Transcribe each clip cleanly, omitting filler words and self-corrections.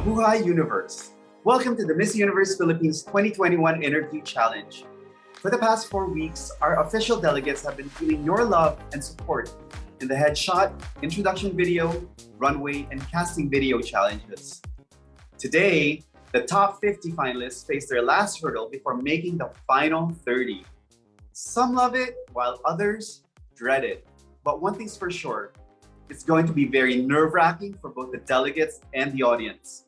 Mabuhay Universe. Welcome to the Miss Universe Philippines 2021 Interview Challenge. For the past 4 weeks, our official delegates have been feeling your love and support in the headshot, introduction video, runway, and casting video challenges. Today, the top 50 finalists face their last hurdle before making the final 30. Some love it, while others dread it. But one thing's for sure, it's going to be very nerve-wracking for both the delegates and the audience.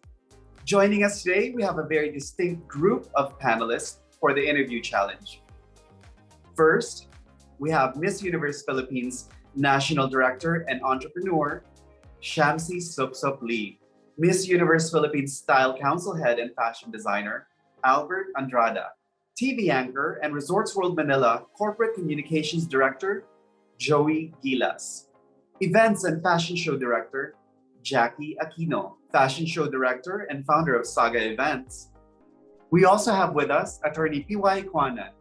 Joining us today, we have a very distinct group of panelists for the interview challenge. First, we have Miss Universe Philippines National Director and Entrepreneur, Shamsi Supsup Lee. Miss Universe Philippines Style Council Head and Fashion Designer, Albert Andrada. TV Anchor and Resorts World Manila Corporate Communications Director, Joey Gilas. Events and Fashion Show Director, Jackie Aquino. Fashion Show Director and founder of Saga Events. We also have with us Attorney P.Y. Quanan,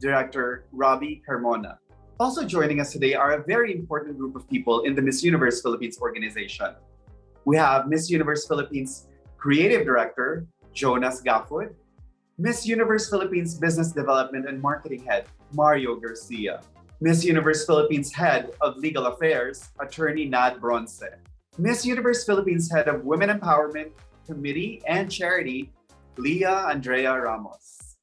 Director Robbie Carmona. Also joining us today are a very important group of people in the Miss Universe Philippines organization. We have Miss Universe Philippines Creative Director, Jonas Gafford, Miss Universe Philippines Business Development and Marketing Head, Mario Garcia, Miss Universe Philippines Head of Legal Affairs, Attorney Nad Bronce, Miss Universe Philippines Head of Women Empowerment, Committee and Charity, Leah Andrea Ramos.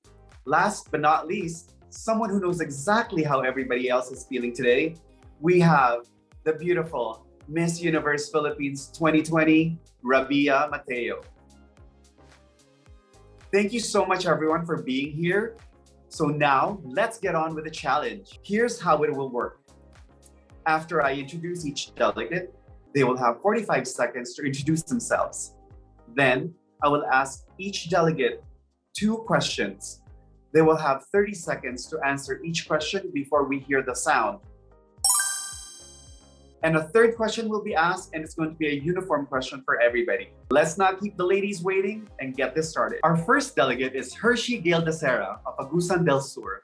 Last but not least, someone who knows exactly how everybody else is feeling today, we have the beautiful Miss Universe Philippines 2020, Rabia Mateo. Thank you so much, everyone, for being here. So now, let's get on with the challenge. Here's how it will work. After I introduce each delegate, they will have 45 seconds to introduce themselves. Then, I will ask each delegate 2 questions. They will have 30 seconds to answer each question before we hear the sound. And a 3rd question will be asked, and it's going to be a uniform question for everybody. Let's not keep the ladies waiting and get this started. Our first delegate is Hershey Gail Dacera of Agusan del Sur.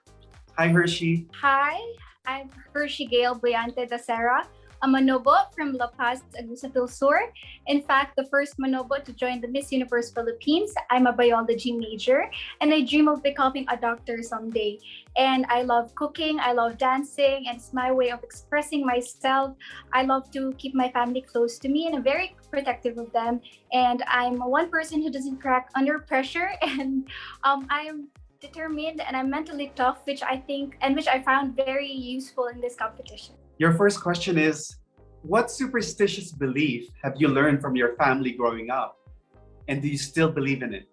Hi, Hershey. Hi, I'm Hershey Gail Briante Dacera, a Manobo from Lopez, Agusan del Sur. In fact, the first Manobo to join the Miss Universe Philippines. I'm a biology major, and I dream of becoming a doctor someday. And I love cooking, I love dancing, and it's my way of expressing myself. I love to keep my family close to me, and I'm very protective of them. And I'm one person who doesn't crack under pressure, and I'm determined and I'm mentally tough, which I found very useful in this competition. Your first question is, what superstitious belief have you learned from your family growing up? And do you still believe in it?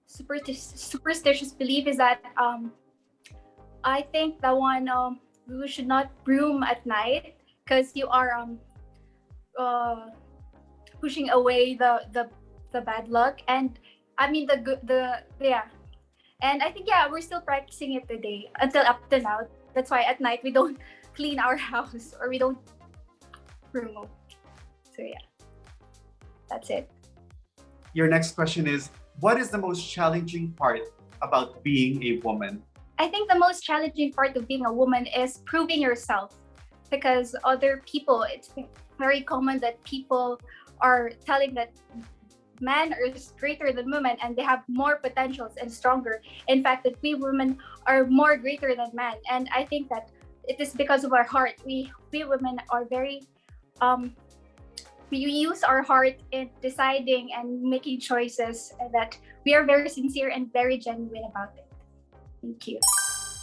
Superstitious belief is that I think that one we should not broom at night because you are pushing away the bad luck, and I mean and I think we're still practicing it today up to now. That's why at night we don't clean our house or we don't broom. So that's it. Your next question is, what is the most challenging part about being a woman? I think the most challenging part of being a woman is proving yourself, because other people, it's very common that people are telling that man is greater than women and they have more potentials and stronger. In fact, that we women are more greater than man. And I think that it is because of our heart. We women are very, we use our heart in deciding and making choices, and that we are very sincere and very genuine about it. Thank you.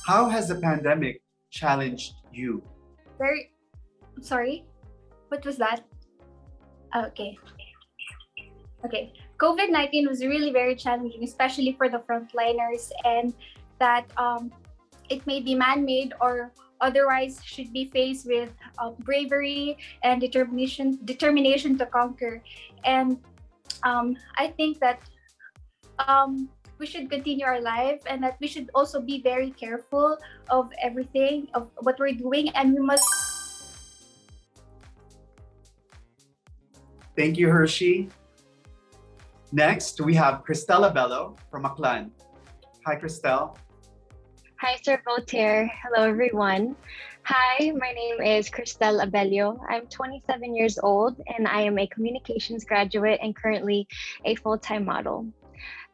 How has the pandemic challenged you? Sorry, what was that? Okay. COVID-19 was really very challenging, especially for the frontliners, and that it may be man-made or otherwise should be faced with bravery and determination to conquer. And I think that we should continue our life, and that we should also be very careful of everything, of what we're doing, and we must. Thank you, Hershey. Next, we have Christelle Abello from Aklan. Hi, Christelle. Hi, Sir Voltaire. Hello, everyone. Hi, my name is Christelle Abello. I'm 27 years old and I am a communications graduate and currently a full-time model.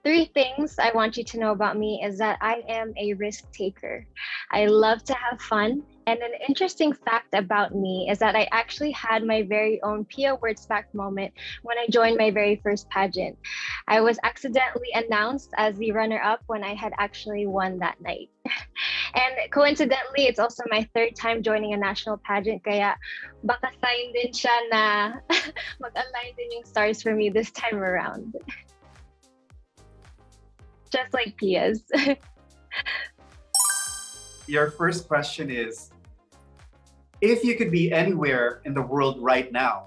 Three things I want you to know about me is that I am a risk taker. I love to have fun. And an interesting fact about me is that I actually had my very own Pia Words Fact moment when I joined my very first pageant. I was accidentally announced as the runner-up when I had actually won that night. And coincidentally, it's also my third time joining a national pageant, kaya baka sign din siya na mag-align din yung stars for me this time around. Just like Pia's. Your first question is, if you could be anywhere in the world right now,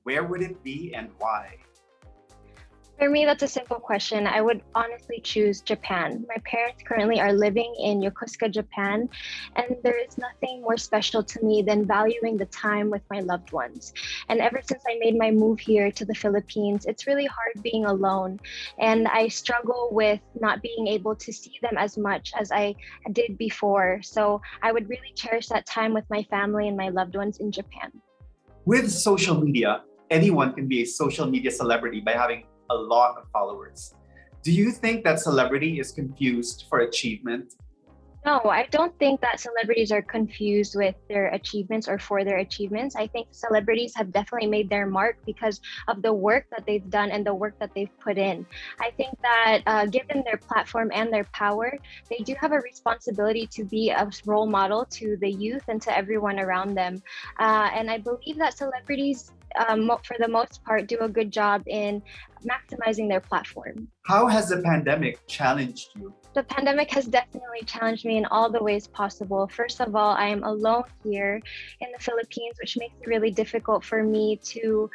where would it be and why? For me, that's a simple question. I would honestly choose Japan. My parents currently are living in Yokosuka, Japan, and there is nothing more special to me than valuing the time with my loved ones. And ever since I made my move here to the Philippines, it's really hard being alone. And I struggle with not being able to see them as much as I did before. So I would really cherish that time with my family and my loved ones in Japan. With social media, anyone can be a social media celebrity by having a lot of followers. Do you think that celebrity is confused for achievement? No, I don't think that celebrities are confused with their achievements or for their achievements. I think celebrities have definitely made their mark because of the work that they've done and the work that they've put in. I think that given their platform and their power, they do have a responsibility to be a role model to the youth and to everyone around them. And I believe that celebrities, for the most part, do a good job in maximizing their platform. How has the pandemic challenged you? The pandemic has definitely challenged me in all the ways possible. First of all, I am alone here in the Philippines, which makes it really difficult for me to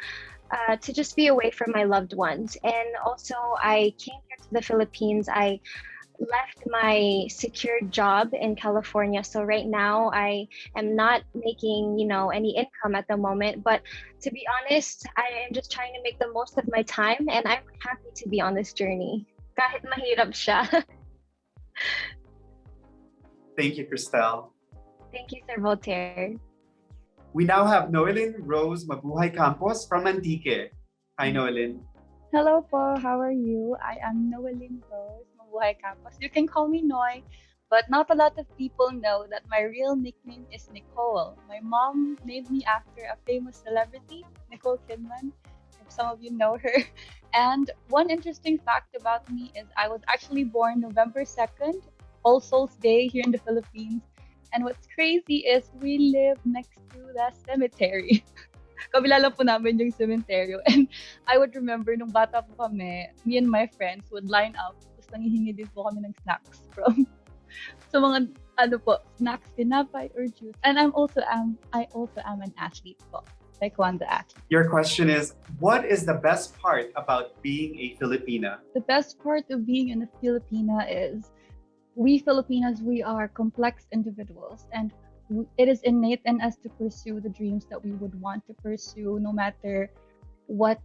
just be away from my loved ones. And also, I came here to the Philippines. I left my secured job in California. So right now I am not making, any income at the moment. But to be honest, I am just trying to make the most of my time and I'm happy to be on this journey. Kahit mahirap siya. Thank you, Christelle. Thank you, Sir Voltaire. We now have Noelyn Rose Mabuhay Campos from Antique. Hi, Noelyn. Hello po, how are you? I am Noelyn Rose Mabuhay Campos. You can call me Noy, but not a lot of people know that my real nickname is Nicole. My mom named me after a famous celebrity, Nicole Kidman, if some of you know her. And one interesting fact about me is I was actually born November 2nd, All Souls Day here in the Philippines. And what's crazy is we live next to the cemetery. Kabila lang po namin yung cementerio. And I would remember nung bata po kami, me and my friends would line up, tapos nangihingi din po kami ng snacks from so mga snacks, tinapay or juice. And I also am an athlete po, taekwondo athlete. Your question is, what is the best part about being a Filipina? The best part of being a Filipina is we Filipinas, we are complex individuals and it is innate in us to pursue the dreams that we would want to pursue no matter what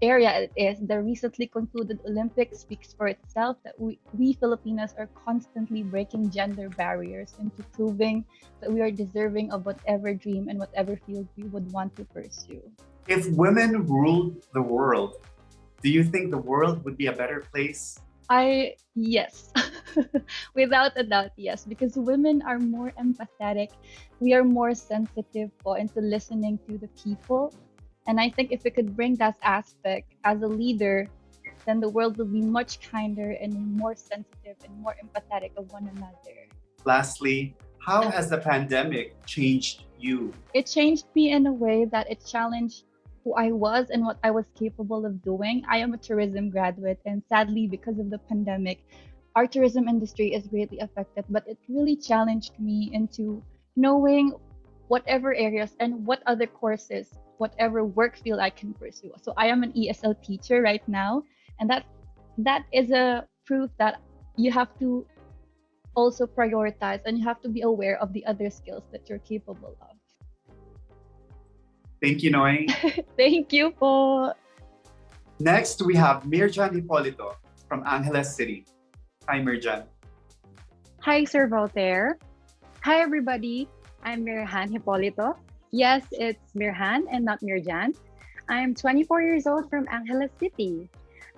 area it is. The recently concluded Olympics speaks for itself that we Filipinas are constantly breaking gender barriers into proving that we are deserving of whatever dream and whatever field we would want to pursue. If women ruled the world, do you think the world would be a better place? Yes. Without a doubt, yes. Because women are more empathetic. We are more sensitive into listening to the people. And I think if we could bring that aspect as a leader, then the world will be much kinder and more sensitive and more empathetic of one another. Lastly, how has the pandemic changed you? It changed me in a way that it challenged who I was and what I was capable of doing. I am a tourism graduate, and sadly, because of the pandemic, our tourism industry is greatly affected, but it really challenged me into knowing whatever areas and what other courses, whatever work field I can pursue. So I am an ESL teacher right now, and that is a proof that you have to also prioritize and you have to be aware of the other skills that you're capable of. Thank you, Noy. Thank you po. Next, we have Mirhan Polito from Angeles City. Hi, Mirhan. Hi, Sir Voltaire. Hi, everybody. I'm Mirhan Polito. Yes, it's Mirhan and not Mirjan. I'm 24 years old from Angeles City.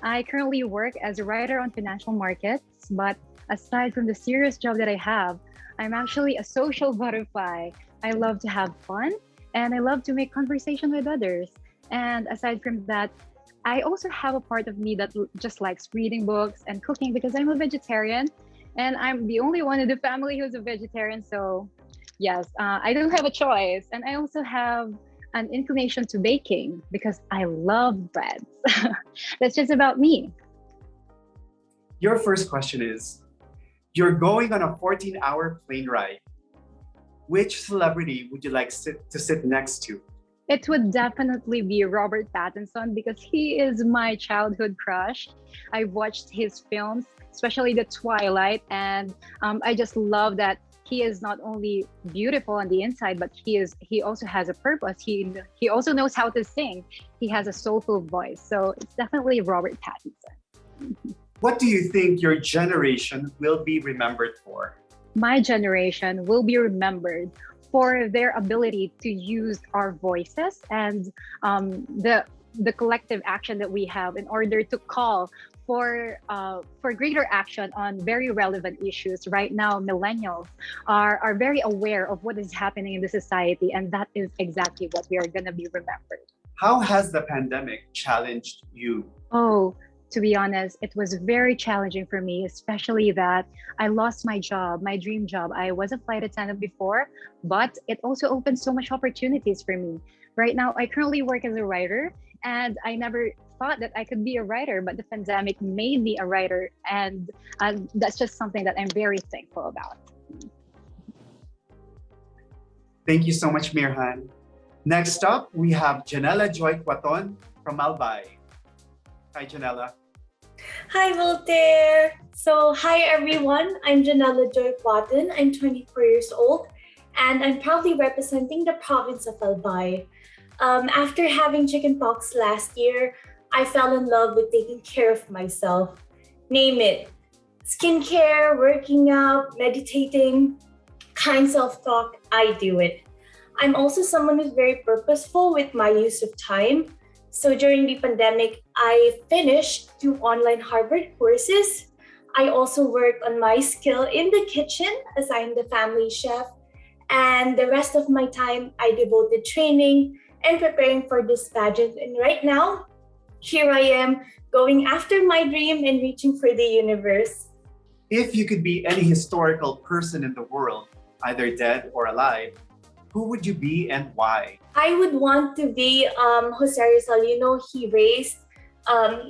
I currently work as a writer on financial markets, but aside from the serious job that I have, I'm actually a social butterfly. I love to have fun and I love to make conversation with others. And aside from that, I also have a part of me that just likes reading books and cooking because I'm a vegetarian and I'm the only one in the family who's a vegetarian. So yes, I don't have a choice. And I also have an inclination to baking because I love bread. That's just about me. Your first question is, you're going on a 14-hour plane ride. Which celebrity would you like to sit next to? It would definitely be Robert Pattinson because he is my childhood crush. I watched his films, especially The Twilight, and I just love that he is not only beautiful on the inside, but he also has a purpose. He also knows how to sing. He has a soulful voice, so it's definitely Robert Pattinson. What do you think your generation will be remembered for? My generation will be remembered for their ability to use our voices and the collective action that we have in order to call for greater action on very relevant issues. Right now, millennials are very aware of what is happening in the society, and that is exactly what we are going to be remembered. How has the pandemic challenged you? Oh, to be honest, it was very challenging for me, especially that I lost my job, my dream job. I was a flight attendant before, but it also opened so much opportunities for me. Right now, I currently work as a writer, and I never thought that I could be a writer, but the pandemic made me a writer, and that's just something that I'm very thankful about. Thank you so much, Mirhan. Next up, we have Janella Joy Quaton from Albay. Hi, Janella. Hi, Voltaire. So, hi everyone. I'm Janella Joy Quaton. I'm 24 years old, and I'm proudly representing the province of Albay. After having chickenpox last year, I fell in love with taking care of myself. Name it: skincare, working out, meditating, kind self-talk. I do it. I'm also someone who's very purposeful with my use of time. So during the pandemic, I finished 2 online Harvard courses. I also worked on my skill in the kitchen as I'm the family chef. And the rest of my time, I devoted training and preparing for this pageant. And right now, here I am going after my dream and reaching for the universe. If you could be any historical person in the world, either dead or alive, who would you be and why? I would want to be Jose Rizal. You know, he raised,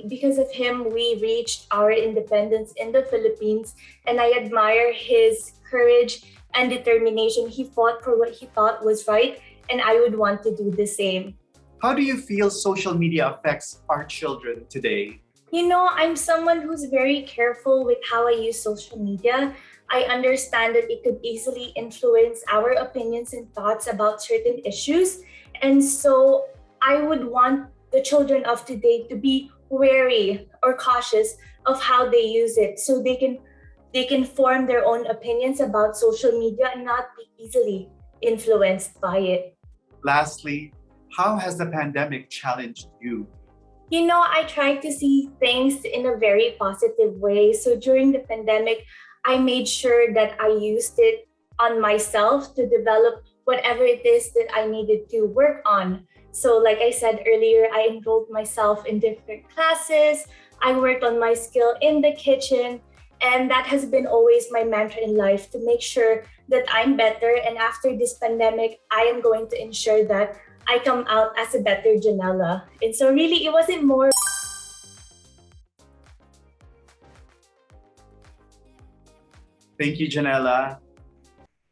because of him, we reached our independence in the Philippines. And I admire his courage and determination. He fought for what he thought was right. And I would want to do the same. How do you feel social media affects our children today? You know, I'm someone who's very careful with how I use social media. I understand that it could easily influence our opinions and thoughts about certain issues. And so I would want the children of today to be wary or cautious of how they use it so they can form their own opinions about social media and not be easily influenced by it. Lastly, how has the pandemic challenged you? You know, I tried to see things in a very positive way. So during the pandemic, I made sure that I used it on myself to develop whatever it is that I needed to work on. So like I said earlier, I enrolled myself in different classes. I worked on my skill in the kitchen. And that has been always my mantra in life, to make sure that I'm better. And after this pandemic, I am going to ensure that I come out as a better Janella. And so really, it wasn't more. Thank you, Janella.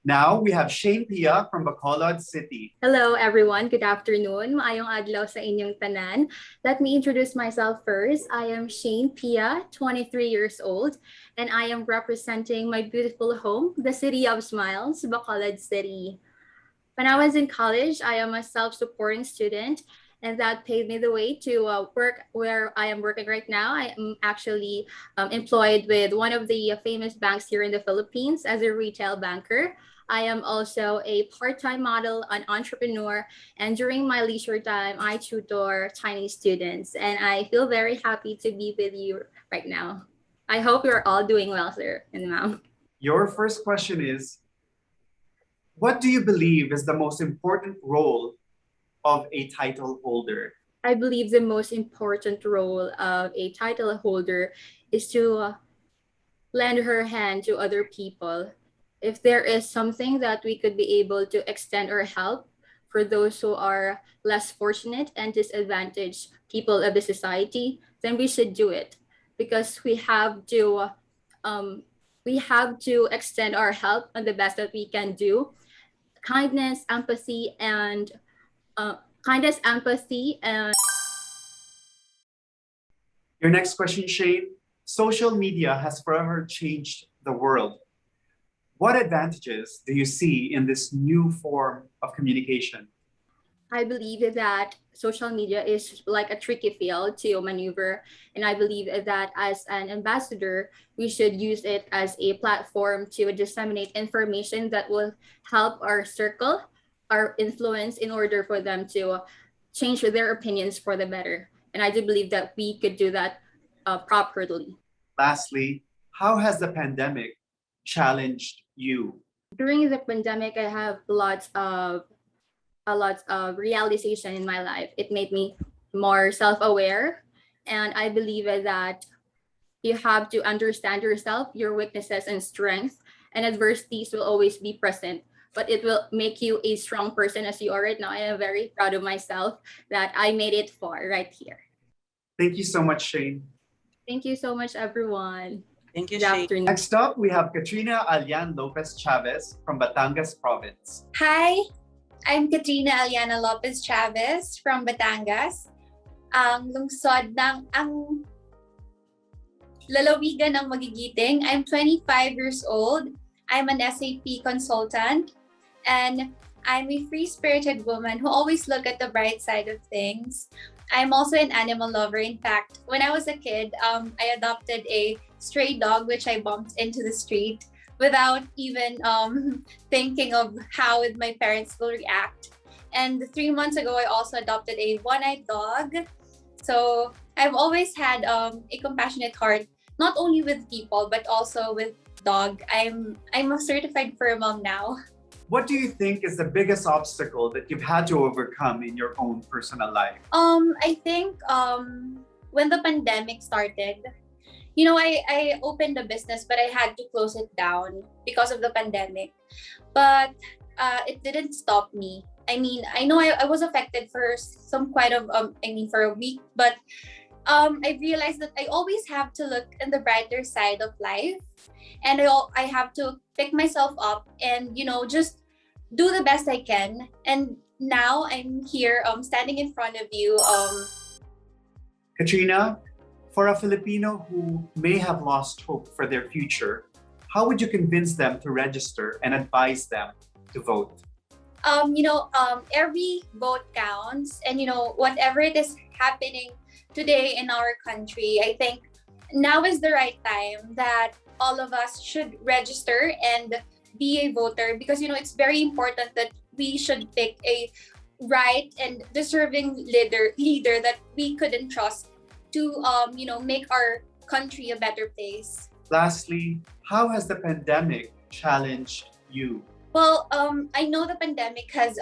Now we have Shane Pia from Bacolod City. Hello everyone, good afternoon. Maayong adlaw sa inyong tanan. Let me introduce myself first. I am Shane Pia, 23 years old, and I am representing my beautiful home, the City of Smiles, Bacolod City. When I was in college, I am a self-supporting student, and that paved me the way to work where I am working right now. I am actually employed with one of the famous banks here in the Philippines as a retail banker. I am also a part-time model, an entrepreneur, and during my leisure time, I tutor Chinese students, and I feel very happy to be with you right now. I hope you're all doing well, sir and ma'am. Your first question is, what do you believe is the most important role of a title holder? I believe the most important role of a title holder is to lend her hand to other people. If there is something that we could be able to extend our help for those who are less fortunate and disadvantaged people of the society, then we should do it, because we have to extend our help on the best that we can do. Kindness, empathy, and Your next question, Shane. Social media has forever changed the world. What advantages do you see in this new form of communication? I believe that social media is like a tricky field to maneuver. And I believe that as an ambassador, we should use it as a platform to disseminate information that will help our circle, our influence, in order for them to change their opinions for the better. And I do believe that we could do that properly. Lastly, how has the pandemic challenged you? During the pandemic, I have lots of realization in my life. It made me more self-aware, and I believe that you have to understand yourself, your weaknesses and strengths, and adversities will always be present, but it will make you a strong person as you are right now. I am very proud of myself that I made it far right here. Thank you so much, Shane. Thank you so much, everyone. Thank you, Good Shane. afternoon. Next up, we have Katrina Lopez Chavez from Batangas Province. Hi, I'm Katrina Elliana Lopez Chavez from Batangas. Ang lungsod ng lalawigan ng magigiting. I'm 25 years old. I'm an SAP consultant, and I'm a free-spirited woman who always look at the bright side of things. I'm also an animal lover. In fact, when I was a kid, I adopted a stray dog which I bumped into the street without even thinking of how my parents will react. And 3 months ago, I also adopted a one-eyed dog. So I've always had a compassionate heart, not only with people, but also with dog. I'm a certified fur mom now. What do you think is the biggest obstacle that you've had to overcome in your own personal life? I think when the pandemic started, you know, I opened a business, but I had to close it down because of the pandemic. But it didn't stop me. I mean, I know I was affected for for a week, but I realized that I always have to look in the brighter side of life, and I have to pick myself up and, you know, just do the best I can. And now I'm here, standing in front of you. Katrina, for a Filipino who may have lost hope for their future, how would you convince them to register and advise them to vote? Every vote counts, and, you know, whatever it is happening today in our country, I think now is the right time that all of us should register and be a voter, because, you know, it's very important that we should pick a right and deserving leader that we could entrust to make our country a better place. Lastly, how has the pandemic challenged you? Well, I know the pandemic has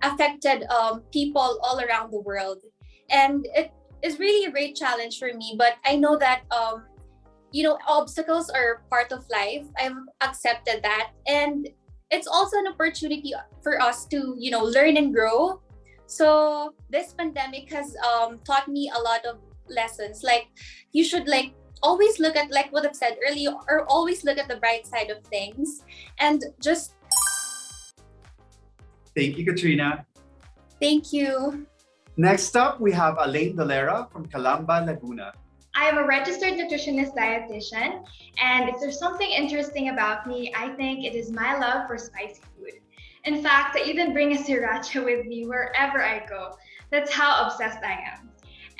affected people all around the world, and it is really a great challenge for me. But I know that obstacles are part of life. I've accepted that, and it's also an opportunity for us to learn and grow. So this pandemic has taught me a lot of lessons. Like, you should always look at, like what I've said earlier, or always look at the bright side of things, and just. Thank you, Katrina. Thank you. Next up, we have Elaine Dalera from Calamba, Laguna. I am a registered nutritionist dietitian, and if there's something interesting about me, I think it is my love for spicy food. In fact, I even bring a sriracha with me wherever I go. That's how obsessed I am.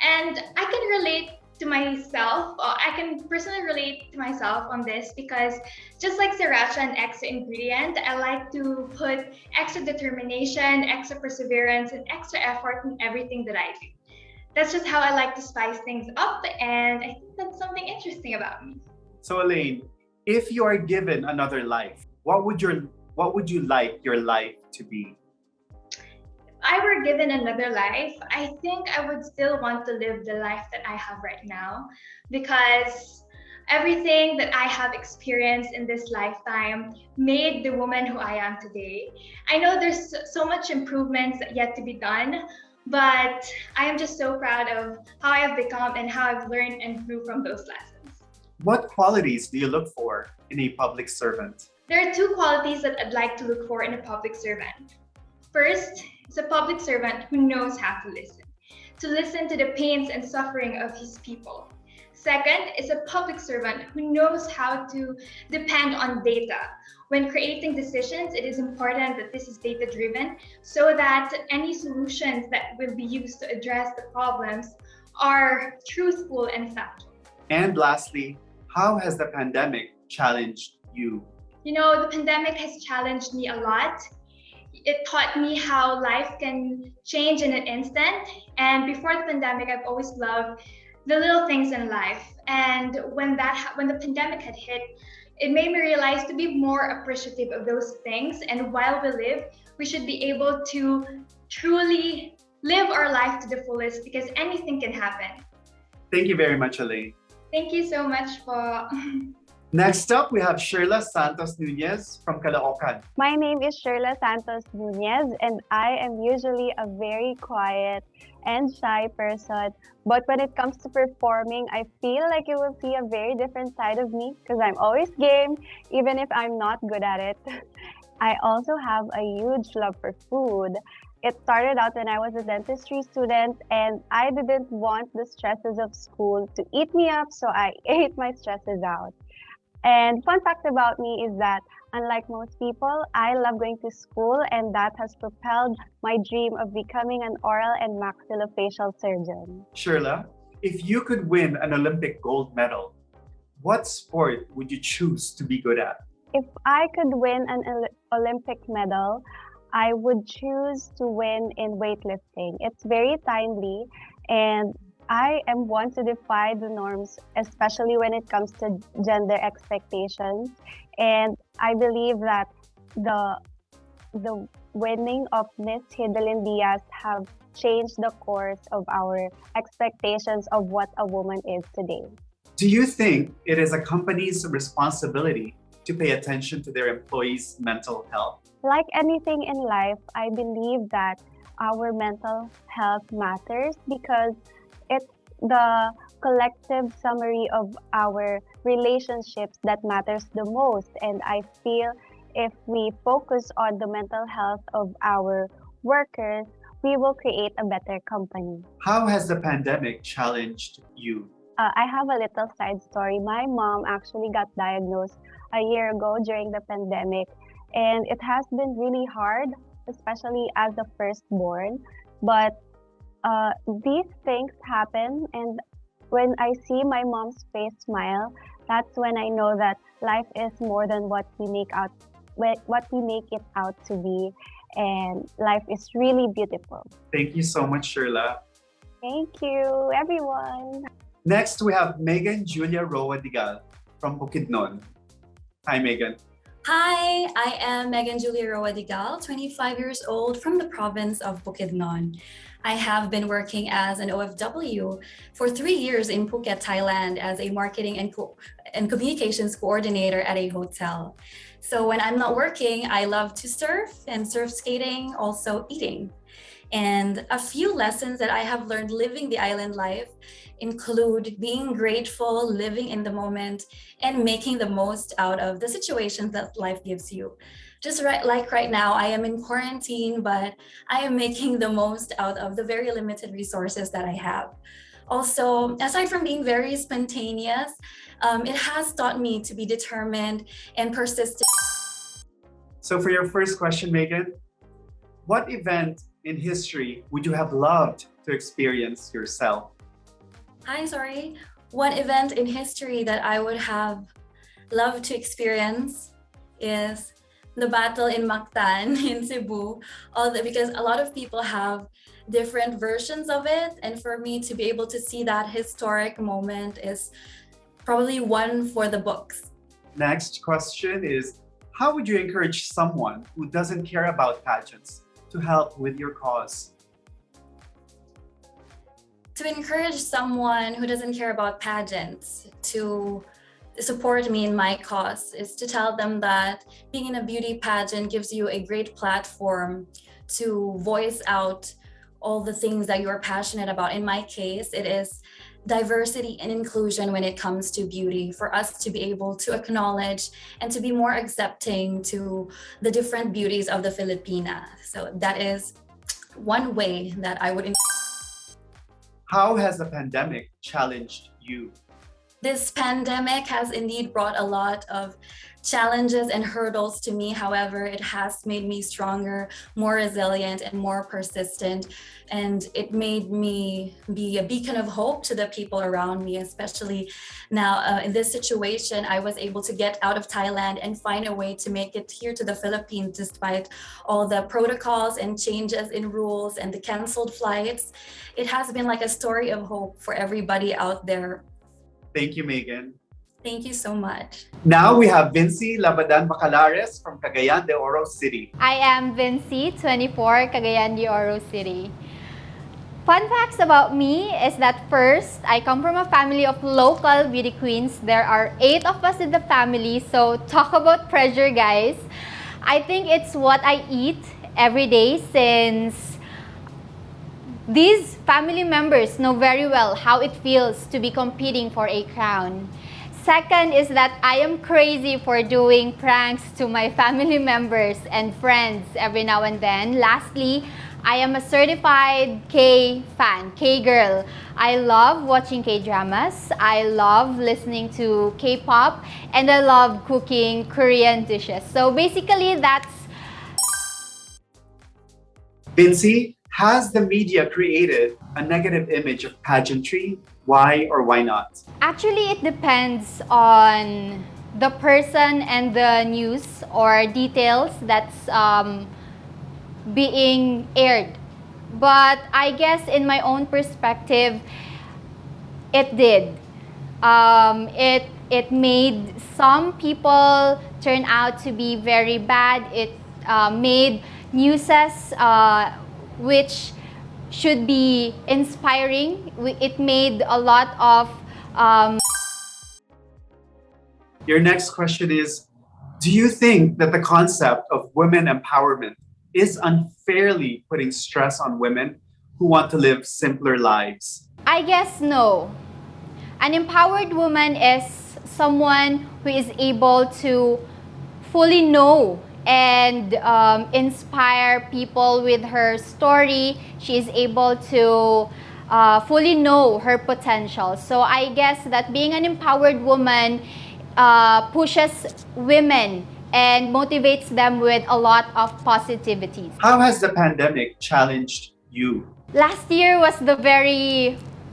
And I can relate to myself, or I can personally relate to myself on this because just like sriracha, an extra ingredient, I like to put extra determination, extra perseverance, and extra effort in everything that I do. That's just how I like to spice things up, and I think that's something interesting about me. So Elaine, if you are given another life, what would you like your life to be? I were given another life, I think I would still want to live the life that I have right now because everything that I have experienced in this lifetime made the woman who I am today. I know there's so much improvements yet to be done, but I am just so proud of how I have become and how I've learned and grew from those lessons. What qualities do you look for in a public servant? There are two qualities that I'd like to look for in a public servant. First, is a public servant who knows how to listen to the pains and suffering of his people. Second is a public servant who knows how to depend on data. When creating decisions, it is important that this is data-driven so that any solutions that will be used to address the problems are truthful and factual. And lastly, how has the pandemic challenged you? You know, the pandemic has challenged me a lot. It taught me how life can change in an instant. And before the pandemic, I've always loved the little things in life. And when the pandemic had hit, it made me realize to be more appreciative of those things. And while we live, we should be able to truly live our life to the fullest because anything can happen. Thank you very much, Elaine. Thank you so much for... Next up, we have Shirley Santos Nunez from Caloocan. My name is Shirley Santos Nunez, and I am usually a very quiet and shy person. But when it comes to performing, I feel like you will see a very different side of me because I'm always game, even if I'm not good at it. I also have a huge love for food. It started out when I was a dentistry student, and I didn't want the stresses of school to eat me up, so I ate my stresses out. And fun fact about me is that unlike most people, I love going to school, and that has propelled my dream of becoming an oral and maxillofacial surgeon. Shirley, if you could win an Olympic gold medal, what sport would you choose to be good at? If I could win an Olympic medal, I would choose to win in weightlifting. It's very timely, and I am one to defy the norms, especially when it comes to gender expectations. And I believe that the winning of Miss Hidalyn Diaz have changed the course of our expectations of what a woman is today. Do you think it is a company's responsibility to pay attention to their employees' mental health? Like anything in life, I believe that our mental health matters because it's the collective summary of our relationships that matters the most. And I feel if we focus on the mental health of our workers, we will create a better company. How has the pandemic challenged you? I have a little side story. My mom actually got diagnosed a year ago during the pandemic, and it has been really hard, especially as the firstborn. But these things happen, and when I see my mom's face smile, that's when I know that life is more than what we make it out to be, and life is really beautiful. Thank you so much, Shirley. Thank you, everyone. Next, we have Megan Julia Roa Digal from Bukidnon. Hi, Megan. Hi, I am Megan Julia Roa Digal, 25 years old from the province of Bukidnon. I have been working as an OFW for 3 years in Phuket, Thailand as a marketing and communications coordinator at a hotel. So when I'm not working, I love to surf and surf skating, also eating. And a few lessons that I have learned living the island life include being grateful, living in the moment, and making the most out of the situations that life gives you. Just like right now, I am in quarantine, but I am making the most out of the very limited resources that I have. Also, aside from being very spontaneous, it has taught me to be determined and persistent. So for your first question, Megan, what event in history would you have loved to experience yourself? Hi, sorry. One event in history that I would have loved to experience is the battle in Mactan in Cebu, because a lot of people have different versions of it. And for me to be able to see that historic moment is probably one for the books. Next question is, how would you encourage someone who doesn't care about pageants to help with your cause? To encourage someone who doesn't care about pageants to support me in my cause is to tell them that being in a beauty pageant gives you a great platform to voice out all the things that you're passionate about. In my case, it is diversity and inclusion when it comes to beauty, for us to be able to acknowledge and to be more accepting to the different beauties of the Filipinas. So that is one way that I would. How has the pandemic challenged you? This pandemic has indeed brought a lot of challenges and hurdles to me. However, it has made me stronger, more resilient, and more persistent. And it made me be a beacon of hope to the people around me, especially now in this situation. I was able to get out of Thailand and find a way to make it here to the Philippines, despite all the protocols and changes in rules and the canceled flights. It has been like a story of hope for everybody out there. Thank you, Megan. Thank you so much. Now we have Vincy Labajo from Cagayan de Oro City. I am Vincy, 24, Cagayan de Oro City. Fun facts about me is that first, I come from a family of local beauty queens. There are 8 of us in the family, so talk about pressure, guys. I think it's what I eat every day, since these family members know very well how it feels to be competing for a crown. Second is that I am crazy for doing pranks to my family members and friends every now and then. Lastly, I am a certified K-fan, K-girl. I love watching K-dramas, I love listening to K-pop, and I love cooking Korean dishes. So basically, that's... Vincy, has the media created a negative image of pageantry? Why or why not? Actually, it depends on the person and the news or details that's being aired. But I guess in my own perspective, it did. It made some people turn out to be very bad. It made newses which should be inspiring. It made a lot of... Your next question is, do you think that the concept of women empowerment is unfairly putting stress on women who want to live simpler lives? I guess no. An empowered woman is someone who is able to fully know and inspire people with her story. She is able to fully know her potential. So I guess that being an empowered woman pushes women and motivates them with a lot of positivity. How has the pandemic challenged you? Last year was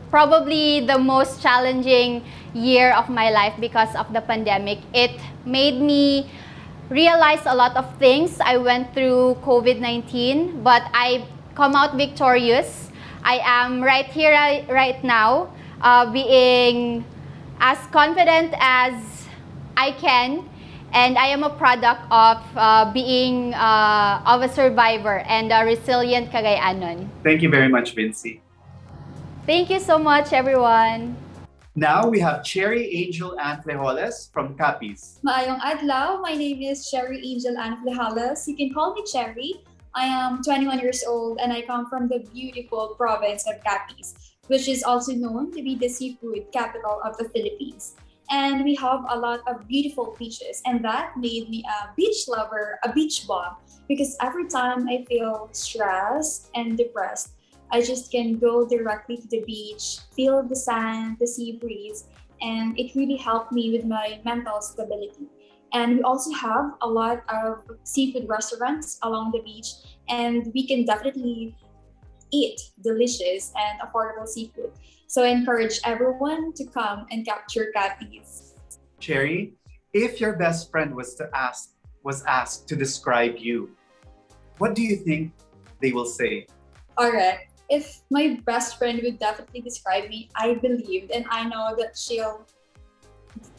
probably the most challenging year of my life because of the pandemic. It made me realize a lot of things. I went through COVID-19, but I come out victorious. I am right here, right now, being as confident as I can, and I am a product of being of a survivor and a resilient Cagayanon. Thank you very much, Vincy. Thank you so much, everyone. Now we have Cherry Angel Anflejoles from Capiz. Maayong adlaw. My name is Cherry Angel Anflejoles. You can call me Cherry. I am 21 years old and I come from the beautiful province of Capiz, which is also known to be the seafood capital of the Philippines. And we have a lot of beautiful beaches, and that made me a beach lover, a beach bum, because every time I feel stressed and depressed, I just can go directly to the beach, feel the sand, the sea breeze, and it really helped me with my mental stability. And we also have a lot of seafood restaurants along the beach, and we can definitely eat delicious and affordable seafood. So I encourage everyone to come and capture Capiz. Cherry, if your best friend was asked to describe you, what do you think they will say? Alright, if my best friend would definitely describe me, I believe and I know that she'll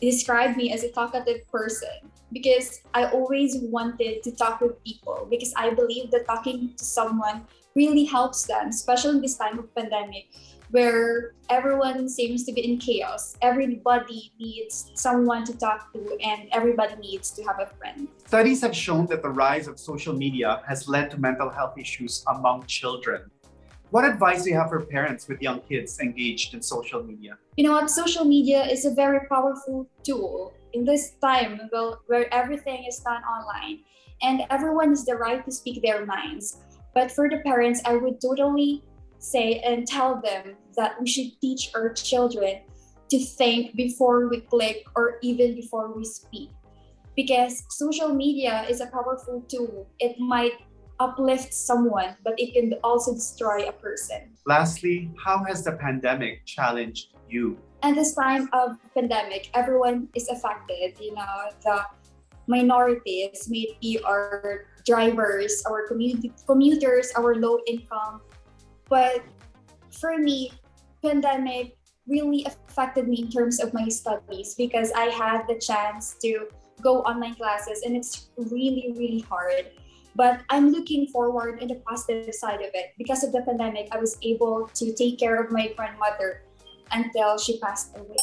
describe me as a talkative person, because I always wanted to talk with people, because I believe that talking to someone really helps them, especially in this time of pandemic where everyone seems to be in chaos. Everybody needs someone to talk to and everybody needs to have a friend. Studies have shown that the rise of social media has led to mental health issues among children. What advice do you have for parents with young kids engaged in social media? You know what? Social media is a very powerful tool in this time where everything is done online and everyone has the right to speak their minds. But for the parents, I would totally say and tell them that we should teach our children to think before we click or even before we speak. Because social media is a powerful tool. It might uplift someone, but it can also destroy a person. Lastly, how has the pandemic challenged you? And this time of pandemic, everyone is affected. You know, the minorities, maybe our drivers, our commuters, our low income. But for me, pandemic really affected me in terms of my studies, because I had the chance to go online classes and it's really, really hard. But I'm looking forward in the positive side of it. Because of the pandemic, I was able to take care of my grandmother until she passed away.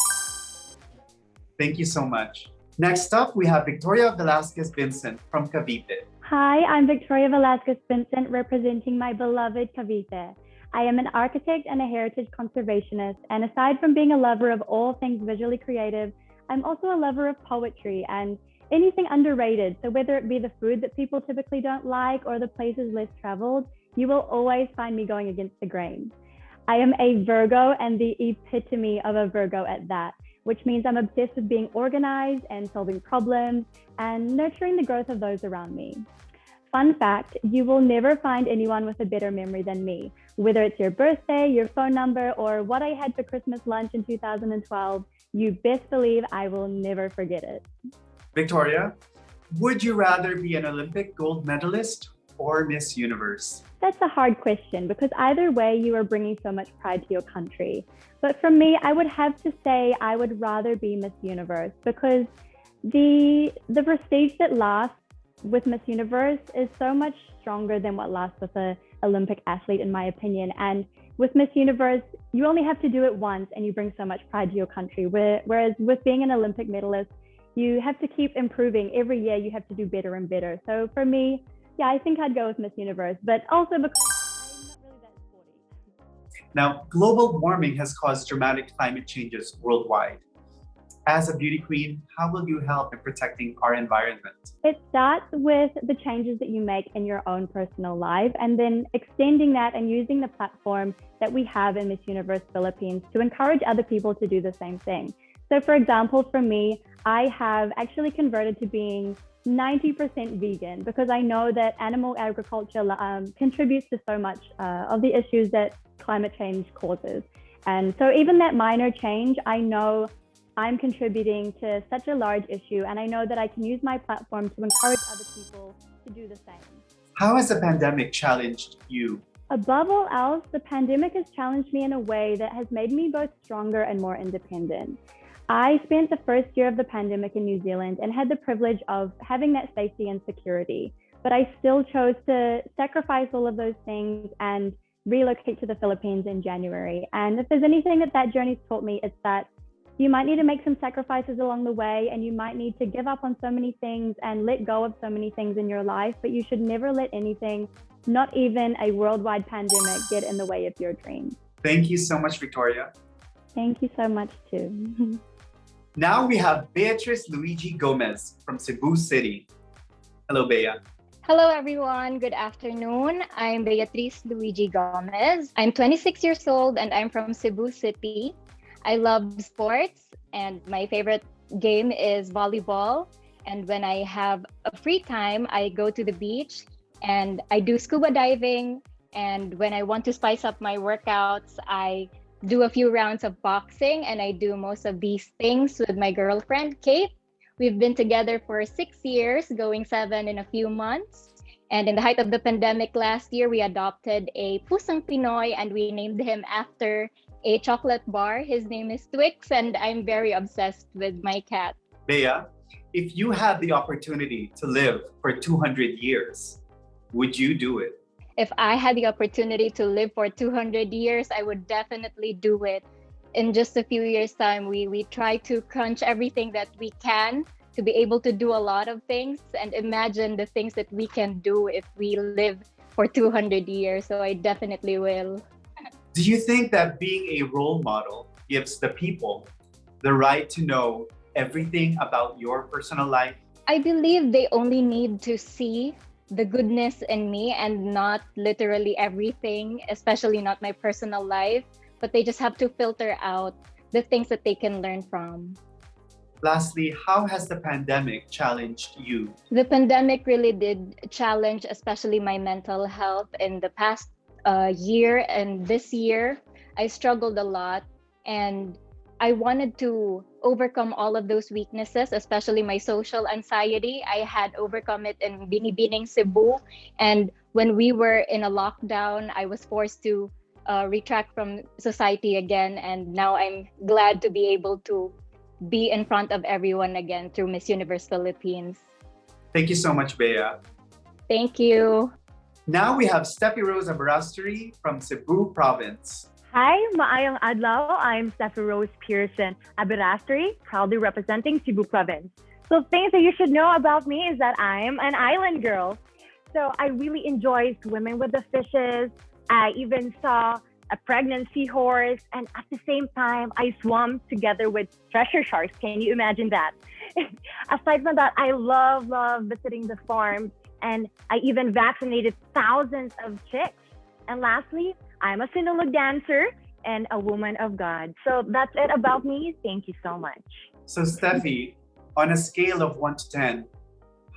Thank you so much. Next up, we have Victoria Velasquez Vincent from Cavite. Hi, I'm Victoria Velasquez Vincent, representing my beloved Cavite. I am an architect and a heritage conservationist, and aside from being a lover of all things visually creative, I'm also a lover of poetry and anything underrated. So whether it be the food that people typically don't like or the places less traveled, you will always find me going against the grain. I am a Virgo, and the epitome of a Virgo at that, which means I'm obsessed with being organized and solving problems and nurturing the growth of those around me. Fun fact, you will never find anyone with a better memory than me. Whether it's your birthday, your phone number, or what I had for Christmas lunch in 2012, you best believe I will never forget it. Victoria, would you rather be an Olympic gold medalist or Miss Universe? That's a hard question, because either way you are bringing so much pride to your country. But for me, I would have to say I would rather be Miss Universe, because the prestige that lasts with Miss Universe is so much stronger than what lasts with an Olympic athlete, in my opinion. And with Miss Universe, you only have to do it once and you bring so much pride to your country. Whereas with being an Olympic medalist, you have to keep improving. Every year you have to do better and better. So for me, yeah, I think I'd go with Miss Universe, but also because I'm not really that sporty. Now, global warming has caused dramatic climate changes worldwide. As a beauty queen, how will you help in protecting our environment? It starts with the changes that you make in your own personal life, and then extending that and using the platform that we have in Miss Universe Philippines to encourage other people to do the same thing. So for example, for me, I have actually converted to being 90% vegan, because I know that animal agriculture contributes to so much of the issues that climate change causes. And so even that minor change, I know I'm contributing to such a large issue, and I know that I can use my platform to encourage other people to do the same. How has the pandemic challenged you? Above all else, the pandemic has challenged me in a way that has made me both stronger and more independent. I spent the first year of the pandemic in New Zealand and had the privilege of having that safety and security, but I still chose to sacrifice all of those things and relocate to the Philippines in January. And if there's anything that journey's taught me, it's that you might need to make some sacrifices along the way, and you might need to give up on so many things and let go of so many things in your life, but you should never let anything, not even a worldwide pandemic, get in the way of your dreams. Thank you so much, Victoria. Thank you so much too. Now we have Beatrice Luigi Gomez from Cebu City. Hello, Bea. Hello everyone, good afternoon. I'm Beatrice Luigi Gomez. I'm 26 years old and I'm from Cebu City. I love sports and my favorite game is volleyball. And when I have a free time, I go to the beach and I do scuba diving. And when I want to spice up my workouts, I do a few rounds of boxing, and I do most of these things with my girlfriend, Kate. We've been together for 6 years, going 7 in a few months. And in the height of the pandemic last year, we adopted a Pusang Pinoy and we named him after a chocolate bar. His name is Twix, and I'm very obsessed with my cat. Bea, if you had the opportunity to live for 200 years, would you do it? If I had the opportunity to live for 200 years, I would definitely do it. In just a few years' time, we try to crunch everything that we can to be able to do a lot of things and imagine the things that we can do if we live for 200 years. So I definitely will. Do you think that being a role model gives the people the right to know everything about your personal life? I believe they only need to see the goodness in me and not literally everything, especially not my personal life, but they just have to filter out the things that they can learn from. Lastly, how has the pandemic challenged you? The pandemic really did challenge, especially my mental health. In the past year and this year, I struggled a lot, and I wanted to overcome all of those weaknesses, especially my social anxiety. I had overcome it in Binibining, Cebu. And when we were in a lockdown, I was forced to retract from society again. And now I'm glad to be able to be in front of everyone again through Miss Universe Philippines. Thank you so much, Bea. Thank you. Now we have Steffi Rosa Barasteri from Cebu Province. Hi, maayong adlaw. I'm Steffi Rose Pearson Abirastri, proudly representing Cebu Province. So things that you should know about me is that I'm an island girl. So I really enjoy swimming with the fishes. I even saw a pregnant seahorse, and at the same time, I swam together with treasure sharks. Can you imagine that? Aside from that, I love visiting the farm, and I even vaccinated thousands of chicks. And lastly, I'm a Sinulog dancer and a woman of God. So that's it about me. Thank you so much. So Steffi, on a scale of 1 to 10,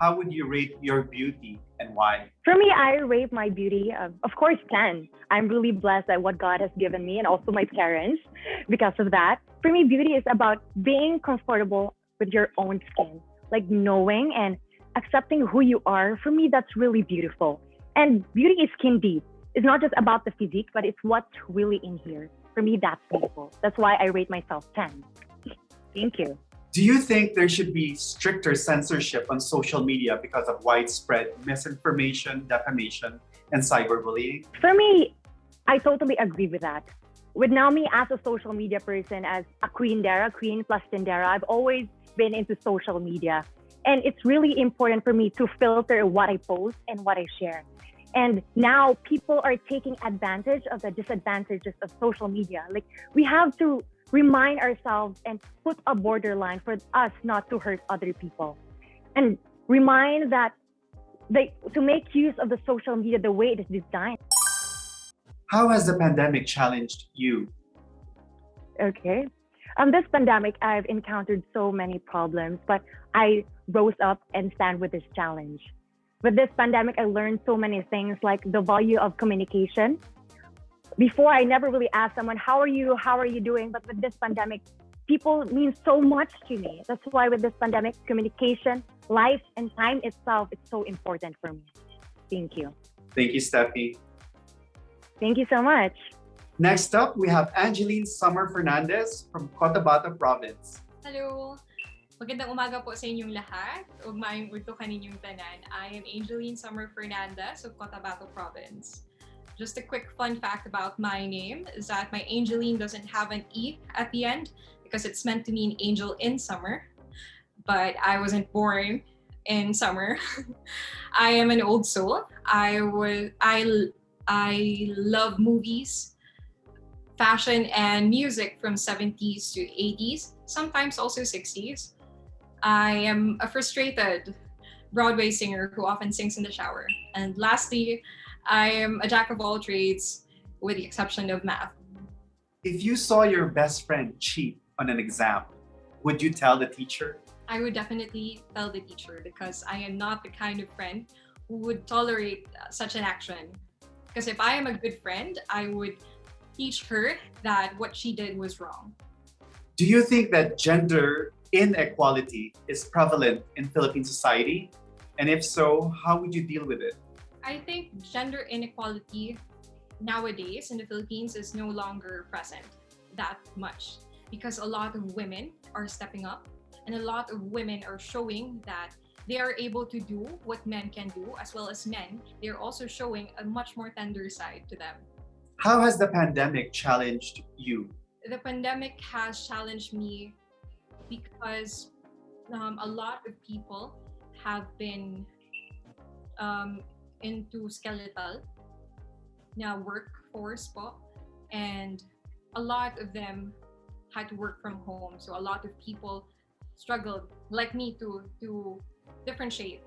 how would you rate your beauty and why? For me, I rate my beauty, of course, 10. I'm really blessed at what God has given me and also my parents because of that. For me, beauty is about being comfortable with your own skin, like knowing and accepting who you are. For me, that's really beautiful. And beauty is skin deep. It's not just about the physique, but it's what's really in here. For me, that's beautiful. That's why I rate myself 10. Thank you. Do you think there should be stricter censorship on social media because of widespread misinformation, defamation, and cyberbullying? For me, I totally agree with that. With now me as a social media person, as a queen plus tindera, I've always been into social media. And it's really important for me to filter what I post and what I share. And now people are taking advantage of the disadvantages of social media. Like, we have to remind ourselves and put a borderline for us not to hurt other people. And remind that to make use of the social media the way it is designed. How has the pandemic challenged you? Okay. This pandemic, I've encountered so many problems, but I rose up and stand with this challenge. With this pandemic, I learned so many things, like the value of communication. Before, I never really asked someone, how are you doing? But with this pandemic, people mean so much to me. That's why with this pandemic, communication, life, and time itself is so important for me. Thank you. Thank you, Steffi. Thank you so much. Next up, we have Angeline Summer Fernandez from Cotabato Province. Hello! Magandang umaga po sa inyong lahat. Ugmayong udto kaninyong tanan. I am Angeline Summer Fernandez of Cotabato Province. Just a quick fun fact about my name is that my Angeline doesn't have an E at the end because it's meant to mean angel in summer. But I wasn't born in summer. I am an old soul. I love movies, fashion, and music from 70s to 80s, sometimes also 60s. I am a frustrated Broadway singer who often sings in the shower. And lastly, I am a jack of all trades with the exception of math. If you saw your best friend cheat on an exam, would you tell the teacher? I would definitely tell the teacher because I am not the kind of friend who would tolerate such an action. Because if I am a good friend, I would teach her that what she did was wrong. Do you think that gender inequality is prevalent in Philippine society? And if so, how would you deal with it? I think gender inequality nowadays in the Philippines is no longer present that much because a lot of women are stepping up and a lot of women are showing that they are able to do what men can do, as well as men, they're also showing a much more tender side to them. How has the pandemic challenged you? The pandemic has challenged me because a lot of people have been into skeletal na workforce po, and a lot of them had to work from home. So a lot of people struggled, like me, to differentiate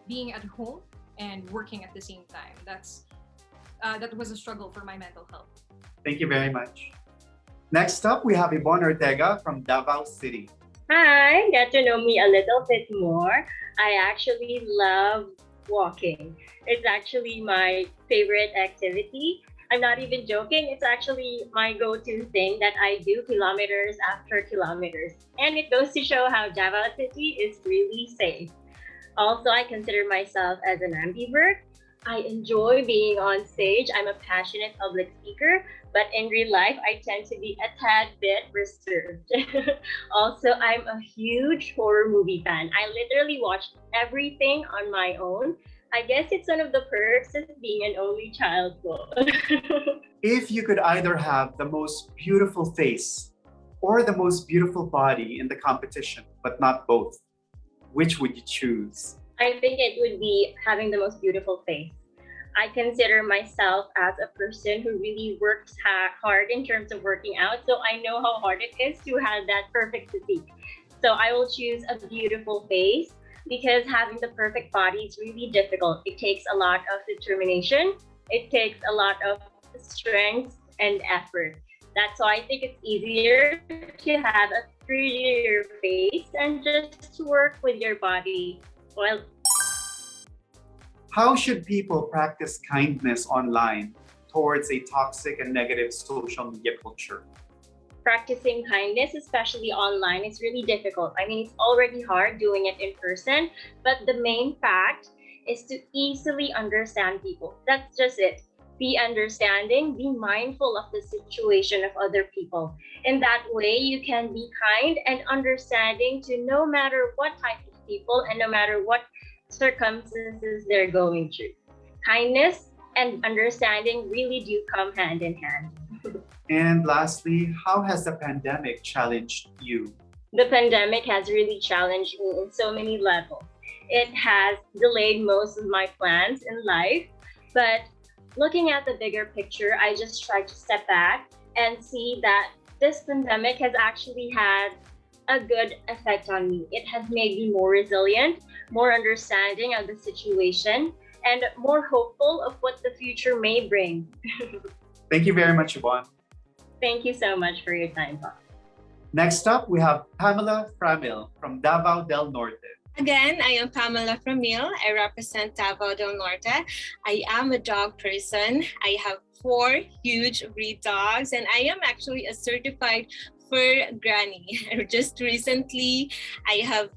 being at home and working at the same time. That was a struggle for my mental health. Thank you very much. Next up, we have Ebon Ortega from Davao City. Hi, get to know me a little bit more. I actually love walking. It's actually my favorite activity. I'm not even joking. It's actually my go-to thing that I do kilometers after kilometers. And it goes to show how Davao City is really safe. Also, I consider myself as an ambivert. I enjoy being on stage. I'm a passionate public speaker, but in real life, I tend to be a tad bit reserved. Also, I'm a huge horror movie fan. I literally watched everything on my own. I guess it's one of the perks of being an only child. If you could either have the most beautiful face or the most beautiful body in the competition, but not both, which would you choose? I think it would be having the most beautiful face. I consider myself as a person who really works hard in terms of working out, so I know how hard it is to have that perfect physique. So I will choose a beautiful face because having the perfect body is really difficult. It takes a lot of determination. It takes a lot of strength and effort. That's why I think it's easier to have a prettier face and just to work with your body. Well, how should people practice kindness online towards a toxic and negative social media culture? Practicing kindness, especially online, is really difficult. I mean, it's already hard doing it in person, but the main fact is to easily understand people. That's just it. Be understanding, be mindful of the situation of other people. In that way, you can be kind and understanding to no matter what type of people and no matter what circumstances they're going through. Kindness and understanding really do come hand in hand. And lastly, how has the pandemic challenged you? The pandemic has really challenged me in so many levels. It has delayed most of my plans in life, but looking at the bigger picture, I just try to step back and see that this pandemic has actually had a good effect on me. It has made me more resilient, more understanding of the situation, and more hopeful of what the future may bring. Thank you very much, Ebon. Thank you so much for your time, Bob. Next up, we have Pamela Framil from Davao del Norte. Again, I am Pamela Framil. I represent Davao del Norte. I am a dog person. I have 4 huge breed dogs, and I am actually a certified fur granny. Just recently, I have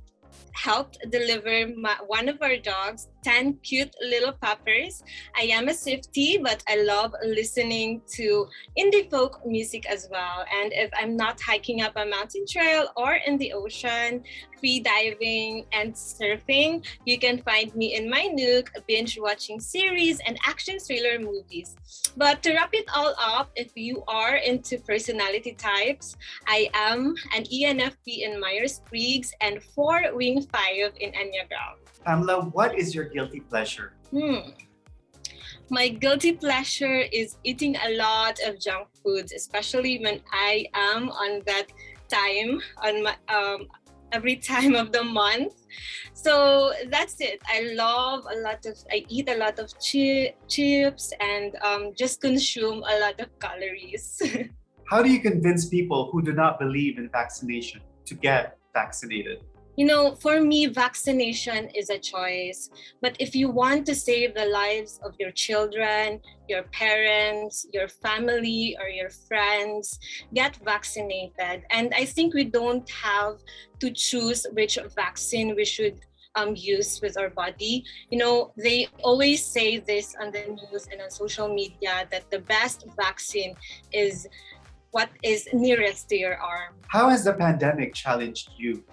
helped deliver one of our dogs 10 cute little puppers. I am a Swiftie, but I love listening to indie folk music as well. And if I'm not hiking up a mountain trail or in the ocean, free diving and surfing, you can find me in my nook binge watching series and action thriller movies. But to wrap it all up, if you are into personality types, I am an ENFP in Myers-Briggs and 4 Wing 5 in Enneagram. Pamela, what is your guilty pleasure? My guilty pleasure is eating a lot of junk foods, especially when I am on that time on my every time of the month. So that's it. I eat a lot of chips and just consume a lot of calories. How do you convince people who do not believe in vaccination to get vaccinated? You know, for me, vaccination is a choice. But if you want to save the lives of your children, your parents, your family, or your friends, get vaccinated. And I think we don't have to choose which vaccine we should use with our body. You know, they always say this on the news and on social media that the best vaccine is what is nearest to your arm. How has the pandemic challenged you?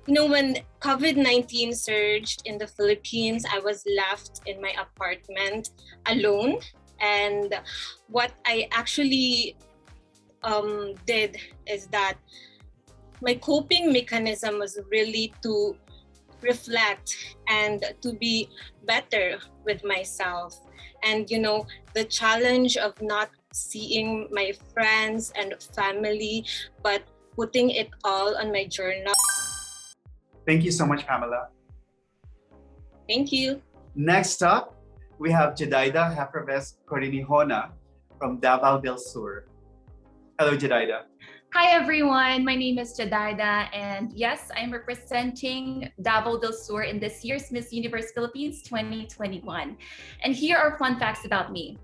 You know, when COVID-19 surged in the Philippines, I was left in my apartment alone. And what I actually did is that my coping mechanism was really to reflect and to be better with myself. And, you know, the challenge of not seeing my friends and family, but putting it all on my journal. Thank you so much, Pamela. Thank you. Next up, we have Jedidah Haefez from Davao del Sur. Hello, Jedidah. Hi everyone, my name is Jedidah, and yes, I'm representing Davao del Sur in this year's Miss Universe Philippines 2021. And here are fun facts about me.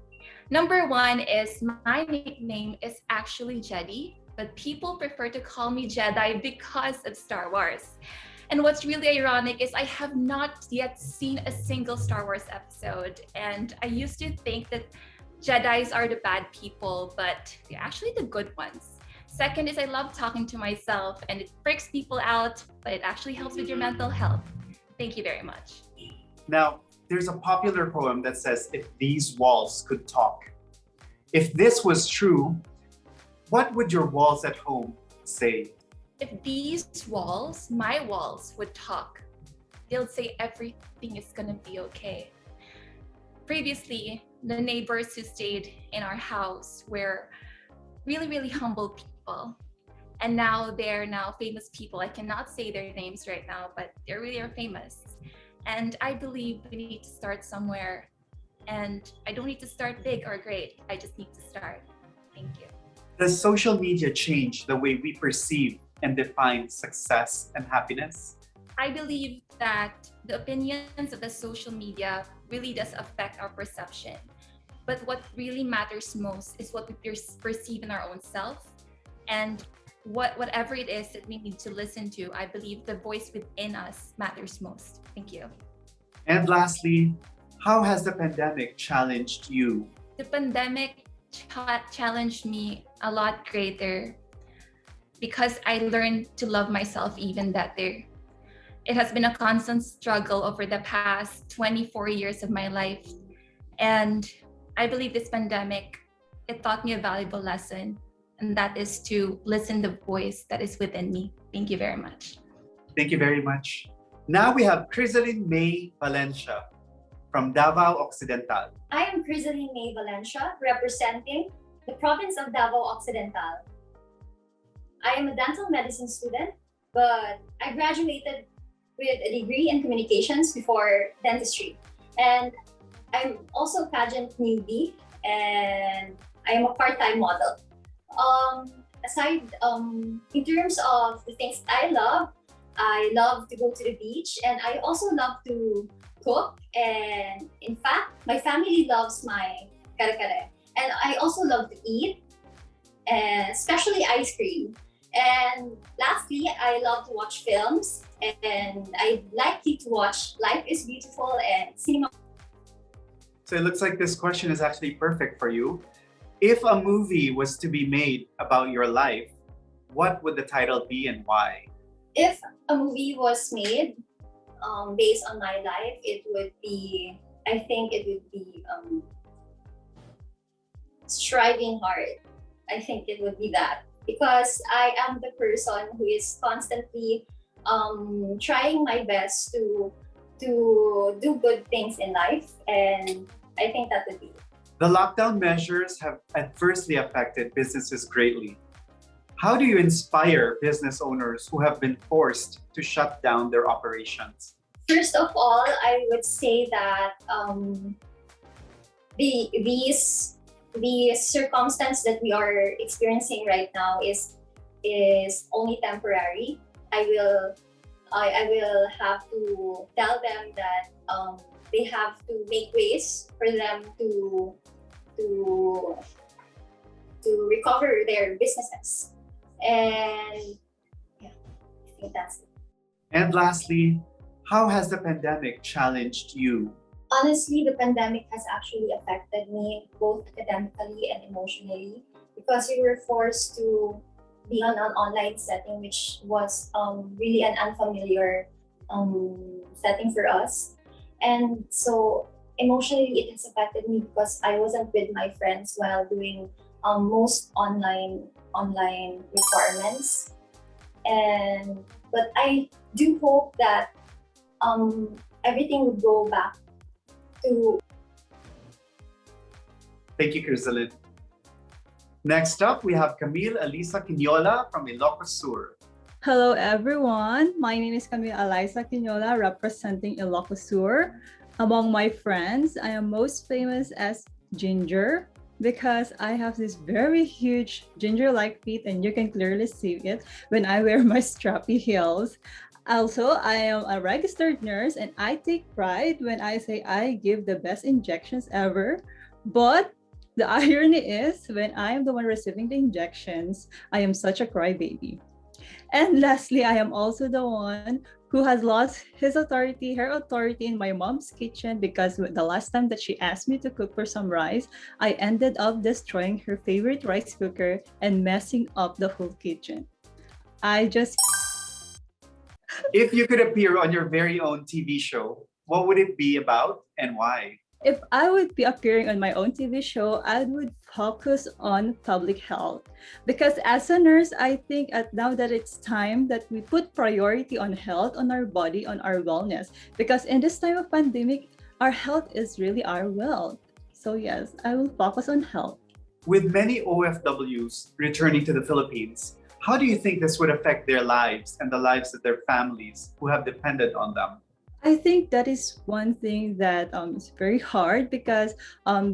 Number one is my nickname is actually Jedi, but people prefer to call me Jedi because of Star Wars. And what's really ironic is I have not yet seen a single Star Wars episode, and I used to think that Jedis are the bad people, but they're actually the good ones. Second is I love talking to myself, and it freaks people out, but it actually helps with your mental health. Thank you very much. Now, there's a popular poem that says, if these walls could talk. If this was true, what would your walls at home say? If these walls, my walls, would talk, they'll say everything is gonna be okay. Previously, the neighbors who stayed in our house were really, really humble people. And now they're now famous people. I cannot say their names right now, but they really are famous. And I believe we need to start somewhere. And I don't need to start big or great. I just need to start. Thank you. Does social media change the way we perceive and define success and happiness? I believe that the opinions of the social media really does affect our perception. But what really matters most is what we perceive in our own self. And whatever it is that we need to listen to, I believe the voice within us matters most. Thank you. And lastly, how has the pandemic challenged you? The pandemic challenged me a lot greater because I learned to love myself even better. It has been a constant struggle over the past 24 years of my life. And I believe this pandemic, it taught me a valuable lesson, and that is to listen to the voice that is within me. Thank you very much. Thank you very much. Now we have May Valencia from Davao Occidental. I am May Valencia, representing the province of Davao Occidental. I am a dental medicine student, but I graduated with a degree in communications before dentistry. And I'm also a pageant newbie, and I am a part-time model. In terms of the things I love to go to the beach, and I also love to cook. And in fact, my family loves my kare-kare. And I also love to eat, especially ice cream. And lastly, I love to watch films, and I like to watch Life is Beautiful and cinema. So it looks like this question is actually perfect for you. If a movie was to be made about your life, what would the title be and why? If a movie was made based on my life, I think it would be Striving Hard. I think it would be that. Because I am the person who is constantly trying my best to do good things in life, and I think that would be it. The lockdown measures have adversely affected businesses greatly. How do you inspire business owners who have been forced to shut down their operations? First of all, I would say that the circumstance that we are experiencing right now is only temporary. I will have to tell them that they have to make ways for them to recover their businesses. And yeah, I think that's it. And lastly, how has the pandemic challenged you? Honestly, the pandemic has actually affected me both academically and emotionally because we were forced to be on an online setting, which was really an unfamiliar setting for us. And so emotionally, it has affected me because I wasn't with my friends while doing most online requirements. But I do hope that everything would go back to. Thank you, Crisalyn. Next up, we have Camille Alisa Quinola from Ilocos Sur. Hello everyone, my name is Camille Alisa Quinola representing Ilocos Sur. Among my friends, I am most famous as Ginger because I have this very huge ginger-like feet and you can clearly see it when I wear my strappy heels. Also, I am a registered nurse and I take pride when I say I give the best injections ever. But the irony is when I am the one receiving the injections, I am such a crybaby. And lastly, I am also the one who has lost her authority in my mom's kitchen because the last time that she asked me to cook for some rice, I ended up destroying her favorite rice cooker and messing up the whole kitchen. If you could appear on your very own TV show, what would it be about and why? If I would be appearing on my own TV show, I would focus on public health. Because as a nurse, I think now that it's time that we put priority on health, on our body, on our wellness. Because in this time of pandemic, our health is really our wealth. So yes, I will focus on health. With many OFWs returning to the Philippines, how do you think this would affect their lives and the lives of their families who have depended on them? I think that is one thing that is very hard because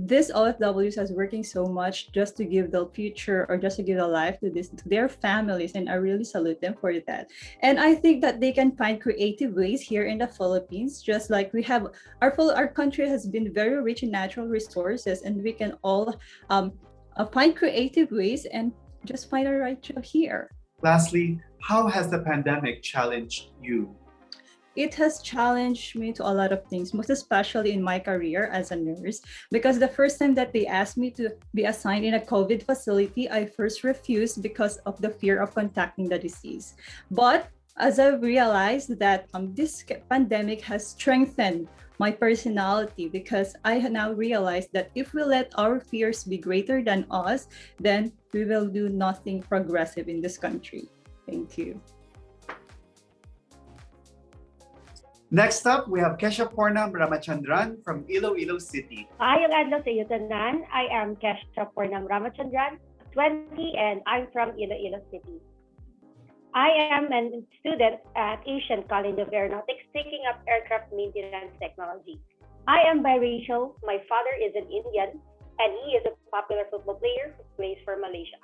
this OFWs is working so much just to give the future or just to give a life to their families, and I really salute them for that. And I think that they can find creative ways here in the Philippines, just like we have our country has been very rich in natural resources, and we can all find creative ways and just find our right job here. Lastly, how has the pandemic challenged you? It has challenged me to a lot of things, most especially in my career as a nurse, because the first time that they asked me to be assigned in a COVID facility, I first refused because of the fear of contacting the disease. But as I realized that this pandemic has strengthened my personality, because I now realized that if we let our fears be greater than us, then we will do nothing progressive in this country. Thank you. Next up, we have Kesha Ramachandran from Iloilo City. Ayong adlaw sa iyo tanan. I am Kesha Ramachandran, 20, and I'm from Iloilo City. I am a student at Asian College of Aeronautics taking up aircraft maintenance technology. I am biracial. My father is an Indian, and he is a popular football player who plays for Malaysia,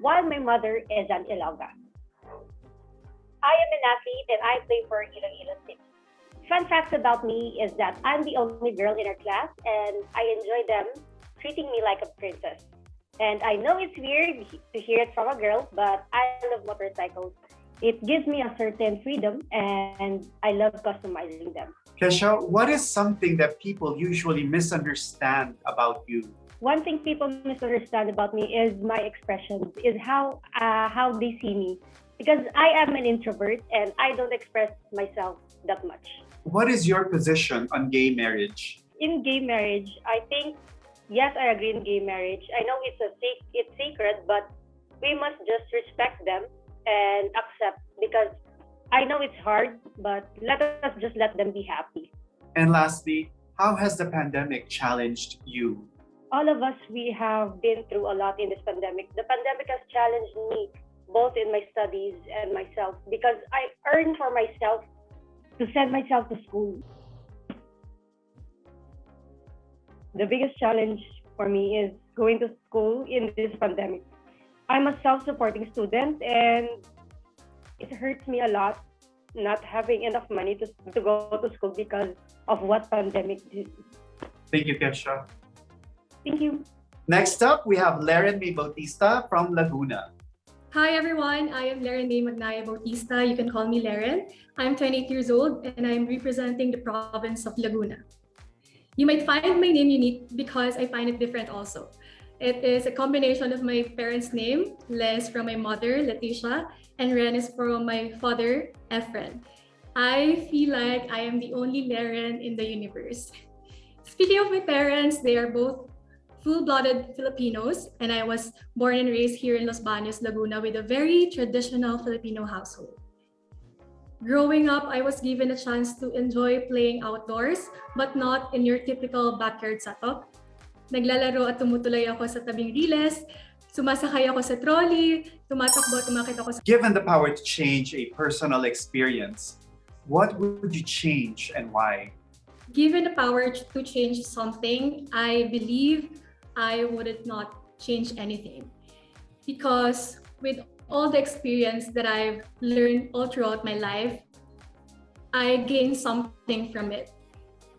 while my mother is an Ilongga. I am an athlete and I play for Iloilo City. Fun facts about me is that I'm the only girl in our class and I enjoy them treating me like a princess. And I know it's weird to hear it from a girl, but I love motorcycles. It gives me a certain freedom and I love customizing them. Kesha, what is something that people usually misunderstand about you? One thing people misunderstand about me is my expressions, is how they see me. Because I am an introvert and I don't express myself that much. What is your position on gay marriage? In gay marriage, I think, yes, I agree in gay marriage. I know it's sacred, but we must just respect them and accept, because I know it's hard, but let us just let them be happy. And lastly, how has the pandemic challenged you? All of us, we have been through a lot in this pandemic. The pandemic has challenged me both in my studies and myself, because I earned for myself to send myself to school. The biggest challenge for me is going to school in this pandemic. I'm a self-supporting student and it hurts me a lot not having enough money to go to school because of what pandemic did. Thank you, Kesha. Thank you. Next up, we have Laren May Bautista from Laguna. Hi everyone, I am Laren May Magnaya Bautista. You can call me Laren. I'm 28 years old and I'm representing the province of Laguna. You might find my name unique because I find it different also. It is a combination of my parents' name, Les from my mother, Leticia, and Ren is from my father, Efren. I feel like I am the only Laren in the universe. Speaking of my parents, they are both full-blooded Filipinos, and I was born and raised here in Los Baños, Laguna with a very traditional Filipino household. Growing up, I was given a chance to enjoy playing outdoors, but not in your typical backyard setup. Naglalaro at tumutulay ako sa tabing riles, sumasakay ako sa trolley, tumatakbo, tumakit ako sa... Given the power to change a personal experience, what would you change and why? Given the power to change something, I believe I would not change anything. Because with all the experience that I've learned all throughout my life, I gained something from it.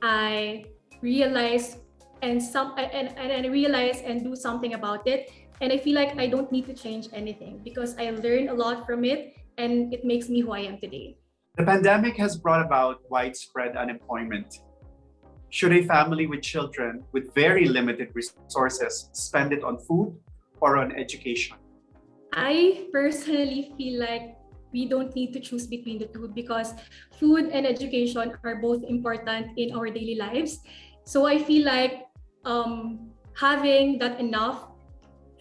I realized and I realize and do something about it. And I feel like I don't need to change anything because I learned a lot from it and it makes me who I am today. The pandemic has brought about widespread unemployment. Should a family with children with very limited resources spend it on food or on education? I personally feel like we don't need to choose between the two because food and education are both important in our daily lives. So I feel like having that enough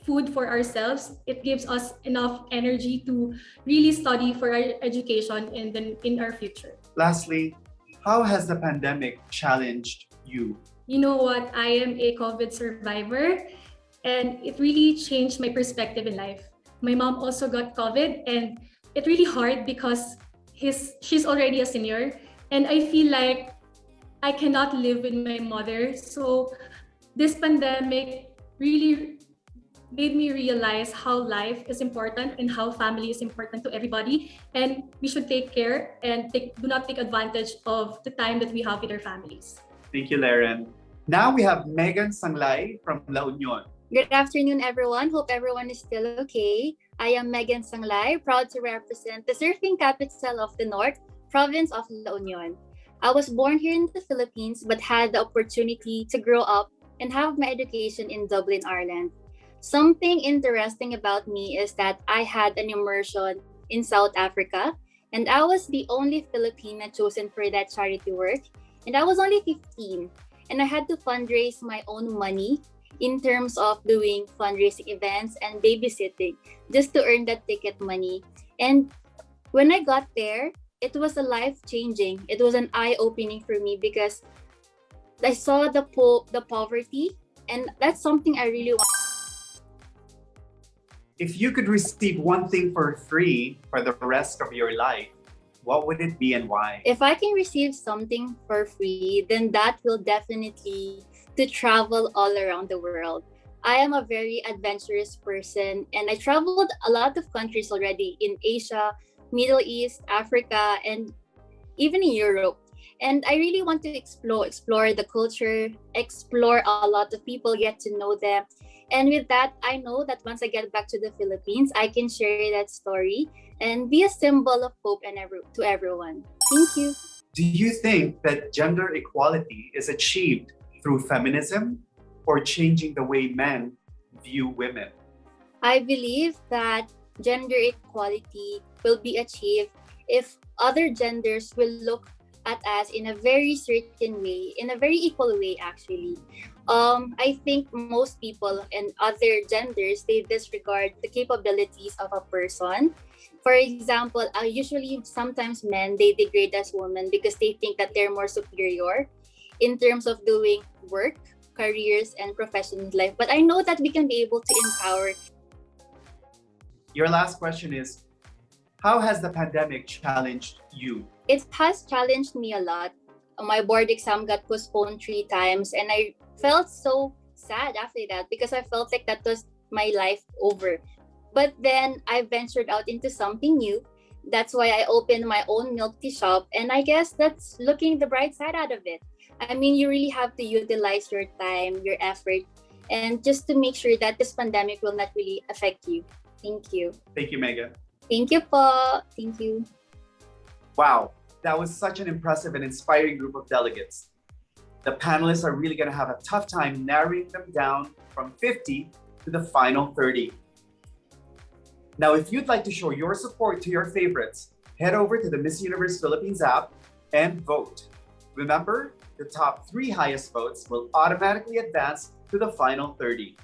food for ourselves, it gives us enough energy to really study for our education in our future. Lastly, how has the pandemic challenged you? You know what? I am a COVID survivor and it really changed my perspective in life. My mom also got COVID and it's really hard because she's already a senior and I feel like I cannot live with my mother. So this pandemic really made me realize how life is important and how family is important to everybody. And we should take care and do not take advantage of the time that we have with our families. Thank you, Laren. Now we have Megan Sanglay from La Union. Good afternoon, everyone. Hope everyone is still okay. I am Megan Sanglay, proud to represent the surfing capital of the North, province of La Union. I was born here in the Philippines but had the opportunity to grow up and have my education in Dublin, Ireland. Something interesting about me is that I had an immersion in South Africa and I was the only Filipina chosen for that charity work. And I was only 15 and I had to fundraise my own money in terms of doing fundraising events and babysitting just to earn that ticket money. And when I got there, it was a life-changing. It was an eye-opening for me because I saw the poverty and that's something I really want. If you could receive one thing for free for the rest of your life, what would it be and why? If I can receive something for free, then that will definitely to travel all around the world. I am a very adventurous person and I traveled a lot of countries already in Asia, Middle East, Africa, and even in Europe. And I really want to explore the culture, explore a lot of people, get to know them. And with that, I know that once I get back to the Philippines, I can share that story and be a symbol of hope to everyone. Thank you. Do you think that gender equality is achieved through feminism or changing the way men view women? I believe that gender equality will be achieved if other genders will look at us in a very certain way, in a very equal way actually. I think most people and other genders, they disregard the capabilities of a person. For example, usually sometimes men, they degrade as women because they think that they're more superior in terms of doing work, careers, and professional life. But I know that we can be able to empower. Your last question is, how has the pandemic challenged you? It has challenged me a lot. My board exam got postponed 3 times and I felt so sad after that because I felt like that was my life over. But then I ventured out into something new That's why I opened my own milk tea shop, and I guess that's looking the bright side out of it. I mean, you really have to utilize your time, your effort, and just to make sure that this pandemic will not really affect you. Thank you. Thank you, Mega. Thank you po. Thank you. Wow, that was such an impressive and inspiring group of delegates. The panelists are really going to have a tough time narrowing them down from 50 to the final 30. Now, if you'd like to show your support to your favorites, head over to the Miss Universe Philippines app and vote. Remember, the top 3 highest votes will automatically advance to the final 30.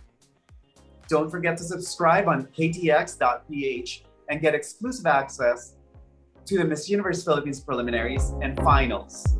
Don't forget to subscribe on ktx.ph and get exclusive access to the Miss Universe Philippines preliminaries and finals.